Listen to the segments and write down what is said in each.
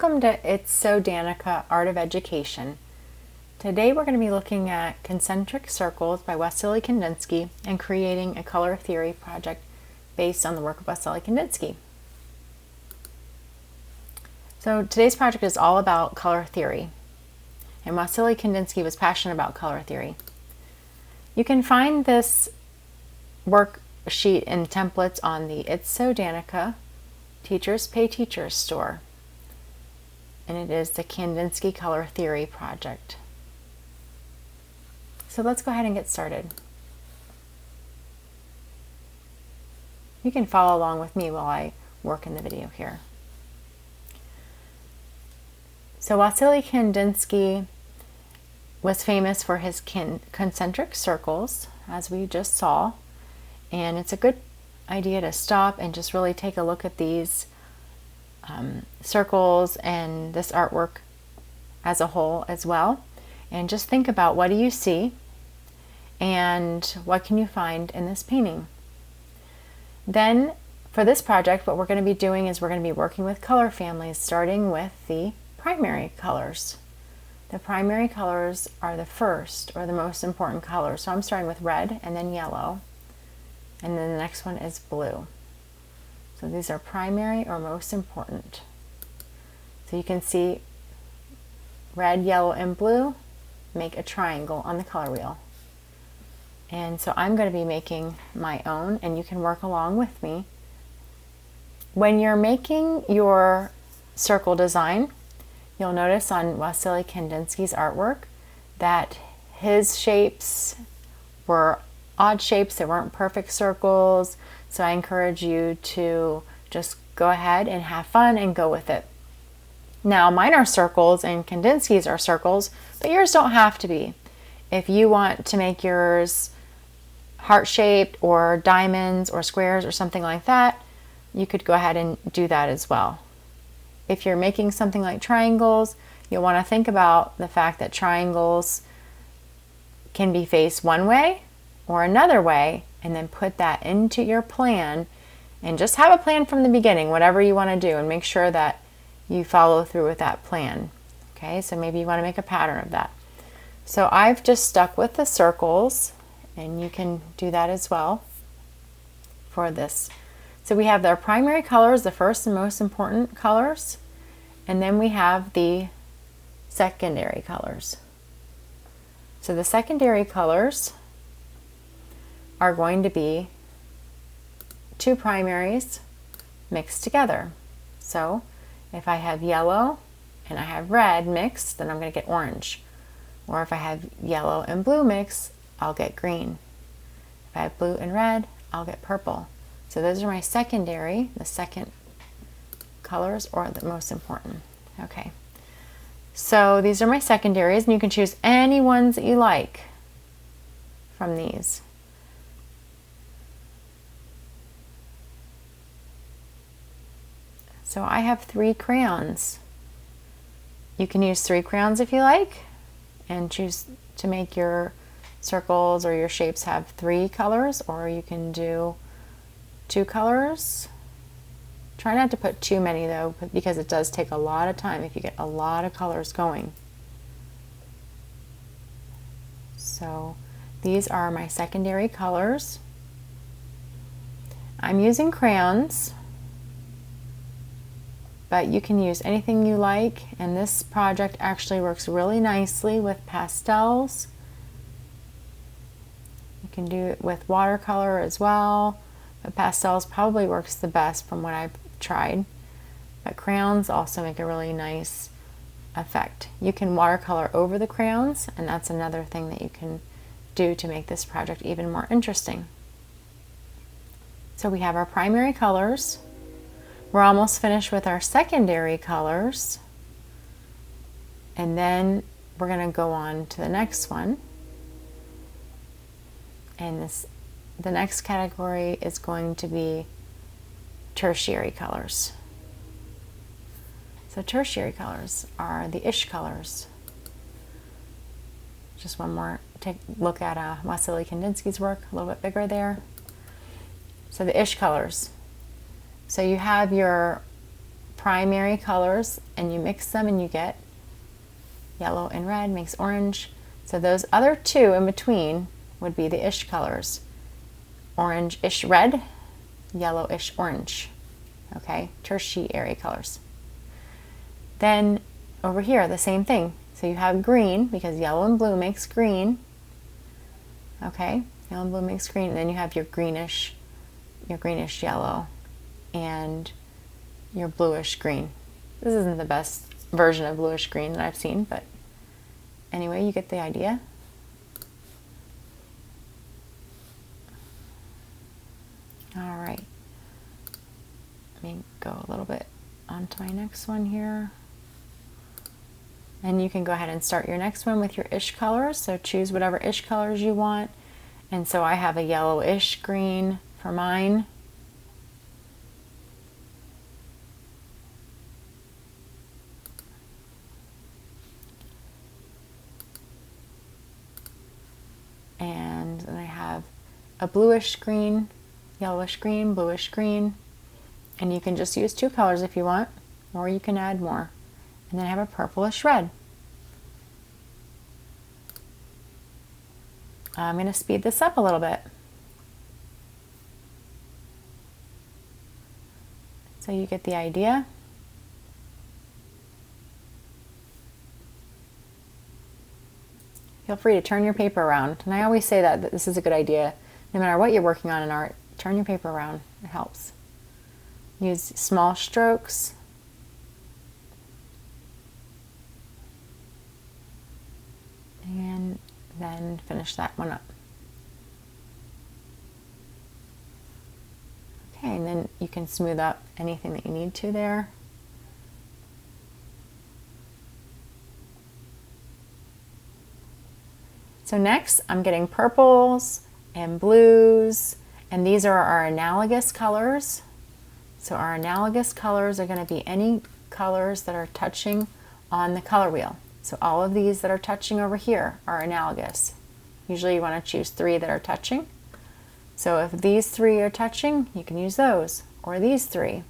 Welcome to It's So Danica, Art of Education. Today we're going to be looking at concentric circles by Wassily Kandinsky and creating a color theory project based on the work of Wassily Kandinsky. So today's project is all about color theory, and Wassily Kandinsky was passionate about color theory. You can find this worksheet and templates on the It's So Danica Teachers Pay Teachers store. And it is the Kandinsky Color Theory project. So let's go ahead and get started. You can follow along with me while I work in the video here. So Wassily Kandinsky was famous for his concentric circles, as we just saw, and it's a good idea to stop and just really take a look at these circles and this artwork as a whole as well, and just think about, what do you see and what can you find in this painting. Then for this project, what we're going to be doing is we're going to be working with color families, starting with the primary colors. The primary colors are the first or the most important colors. So I'm starting with red and then yellow, and then the next one is blue. So these are primary or most important. So you can see red, yellow, and blue make a triangle on the color wheel. And so I'm going to be making my own, and you can work along with me. When you're making your circle design, you'll notice on Wassily Kandinsky's artwork that his shapes were odd shapes. They weren't perfect circles. So I encourage you to just go ahead and have fun and go with it. Now mine are circles and Kandinsky's are circles, but yours don't have to be. If you want to make yours heart-shaped or diamonds or squares or something like that, you could go ahead and do that as well. If you're making something like triangles, you'll want to think about the fact that triangles can be faced one way or another way, and then put that into your plan, and just have a plan from the beginning, whatever you want to do, and make sure that you follow through with that plan. Okay, so maybe you want to make a pattern of that. So I've just stuck with the circles, and you can do that as well for this. So we have their primary colors, the first and most important colors, and then we have the secondary colors. So the secondary colors are going to be two primaries mixed together. So if I have yellow and I have red mixed, then I'm going to get orange. Or if I have yellow and blue mixed, I'll get green. If I have blue and red, I'll get purple. So those are my secondary, the second colors, or the most important. Okay. So these are my secondaries, and you can choose any ones that you like from these. So I have 3 crayons. You can use 3 crayons if you like, and choose to make your circles or your shapes have 3 colors, or you can do 2 colors. Try not to put too many though, because it does take a lot of time if you get a lot of colors going. So these are my secondary colors. I'm using crayons, but you can use anything you like, and this project actually works really nicely with pastels. You can do it with watercolor as well, but pastels probably works the best from what I've tried. But crayons also make a really nice effect. You can watercolor over the crayons, and that's another thing that you can do to make this project even more interesting. So we have our primary colors. We're almost finished with our secondary colors, and then we're going to go on to the next one. And the next category is going to be tertiary colors. So tertiary colors are the ish colors. Just one more look at Wassily Kandinsky's work, a little bit bigger there. So the ish colors. So you have your primary colors and you mix them and you get yellow and red makes orange. So those other two in between would be the ish colors. Orange-ish red, yellowish orange. Okay, tertiary colors. Then over here, the same thing. So you have green because yellow and blue makes green. Okay, yellow and blue makes green. And then you have your greenish yellow and your bluish green. This isn't the best version of bluish green that I've seen, but anyway, you get the idea. All right, let me go a little bit onto my next one here. And you can go ahead and start your next one with your ish colors. So choose whatever ish colors you want. And so I have a yellowish green for mine. And then I have a bluish green, yellowish green, bluish green. And you can just use two colors if you want, or you can add more. And then I have a purplish red. I'm going to speed this up a little bit. So you get the idea. Feel free to turn your paper around. And I always say that this is a good idea. No matter what you're working on in art, turn your paper around. It helps. Use small strokes. And then finish that one up. Okay, and then you can smooth up anything that you need to there. So next, I'm getting purples and blues, and these are our analogous colors. So our analogous colors are going to be any colors that are touching on the color wheel. So all of these that are touching over here are analogous. Usually you want to choose 3 that are touching. So if these 3 are touching, you can use those, or these 3.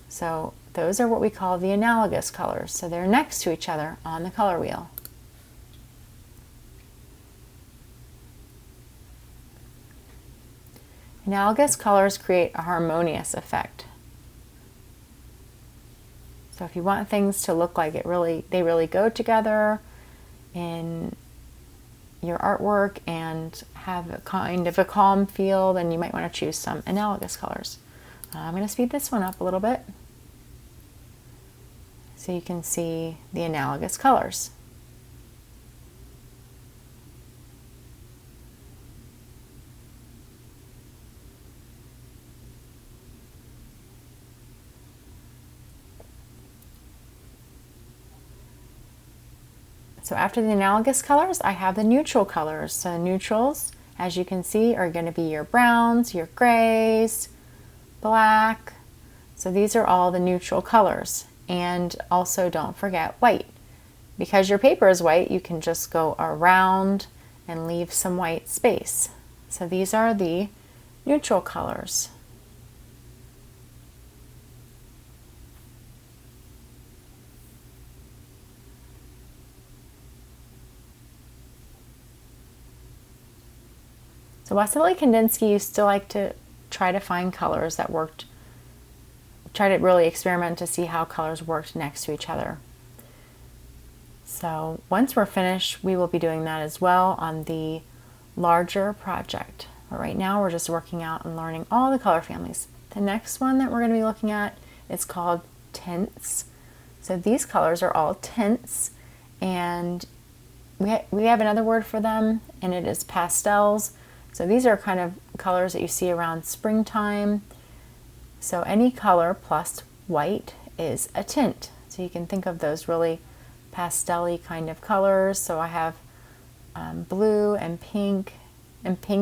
So those are what we call the analogous colors. So they're next to each other on the color wheel. Analogous colors create a harmonious effect. So if you want things to look like they really go together in your artwork and have a kind of a calm feel, then you might want to choose some analogous colors. I'm going to speed this one up a little bit so you can see the analogous colors. So after the analogous colors, I have the neutral colors. So neutrals, as you can see, are going to be your browns, your grays, black. So these are all the neutral colors. And also don't forget white. Because your paper is white, you can just go around and leave some white space. So these are the neutral colors. So Wassily Kandinsky used to like to try to find colors that worked, try to really experiment to see how colors worked next to each other. So once we're finished, we will be doing that as well on the larger project. But right now we're just working out and learning all the color families. The next one that we're going to be looking at is called tints. So these colors are all tints, and we have another word for them, and it is pastels. So these are kind of colors that you see around springtime. So any color plus white is a tint. So you can think of those really pastel-y kind of colors. So I have blue and pink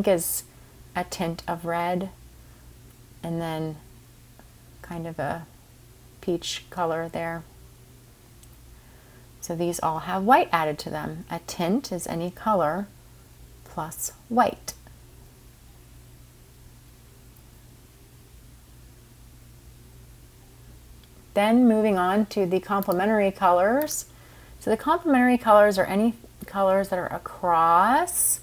is a tint of red, and then kind of a peach color there. So these all have white added to them. A tint is any color plus white. Then moving on to the complementary colors. So the complementary colors are any colors that are across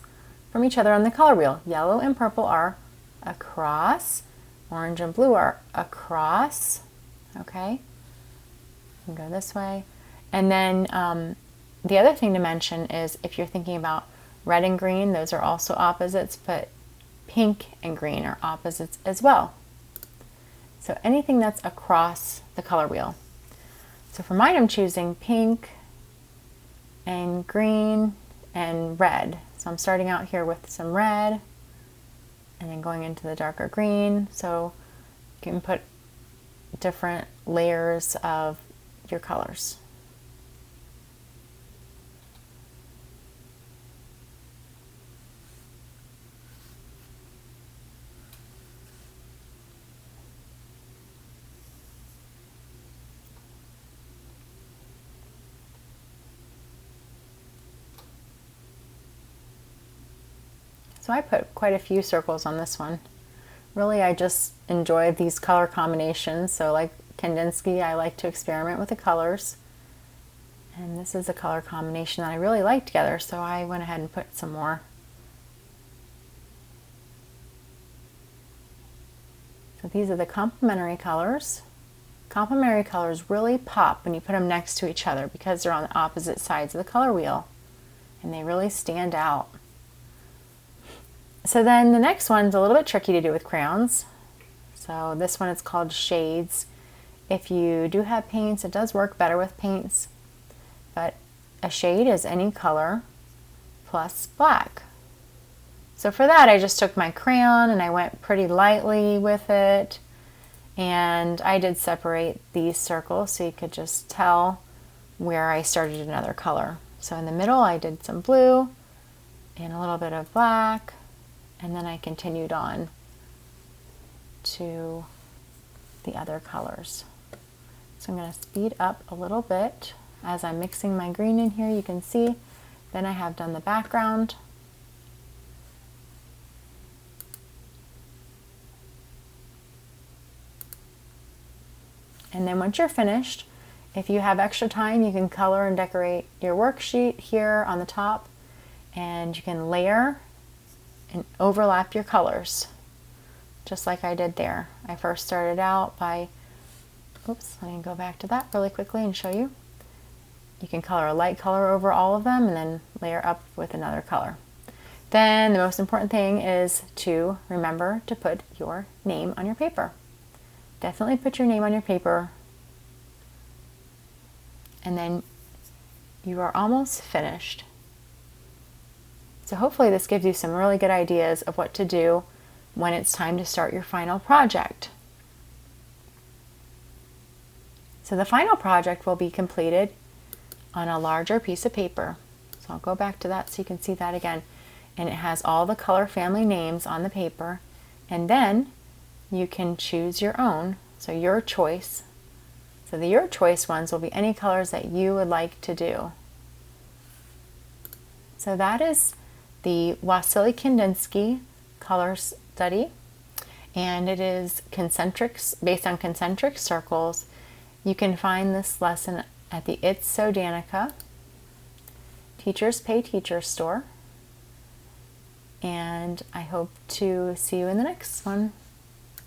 from each other on the color wheel. Yellow and purple are across. Orange and blue are across. Okay, you can go this way. And then the other thing to mention is if you're thinking about red and green, those are also opposites, but pink and green are opposites as well. So anything that's across the color wheel. So for mine, I'm choosing pink and green and red. So I'm starting out here with some red and then going into the darker green. So you can put different layers of your colors. So I put quite a few circles on this one. Really, I just enjoy these color combinations. So like Kandinsky, I like to experiment with the colors. And this is a color combination that I really like together, so I went ahead and put some more. So these are the complementary colors. Complementary colors really pop when you put them next to each other because they're on the opposite sides of the color wheel. And they really stand out. So then the next one's a little bit tricky to do with crayons. So this one is called shades. If you do have paints, it does work better with paints. But a shade is any color plus black. So for that, I just took my crayon and I went pretty lightly with it. And I did separate these circles so you could just tell where I started another color. So in the middle, I did some blue and a little bit of black. And then I continued on to the other colors. So I'm going to speed up a little bit as I'm mixing my green in here. You can see then I have done the background. And then once you're finished, if you have extra time, you can color and decorate your worksheet here on the top, and you can layer and overlap your colors, just like I did there. I first started out by, oops, let me go back to that really quickly and show you. You can color a light color over all of them and then layer up with another color. Then the most important thing is to remember to put your name on your paper. Definitely put your name on your paper, and then you are almost finished. So hopefully this gives you some really good ideas of what to do when it's time to start your final project. So the final project will be completed on a larger piece of paper. So I'll go back to that so you can see that again. And it has all the color family names on the paper. And then you can choose your own, so your choice. So the your choice ones will be any colors that you would like to do. So that is the Wasily Kandinsky color study, and it is concentric, based on concentric circles. You can find this lesson at the It's So Danica Teachers Pay Teachers store, and I hope to see you in the next one.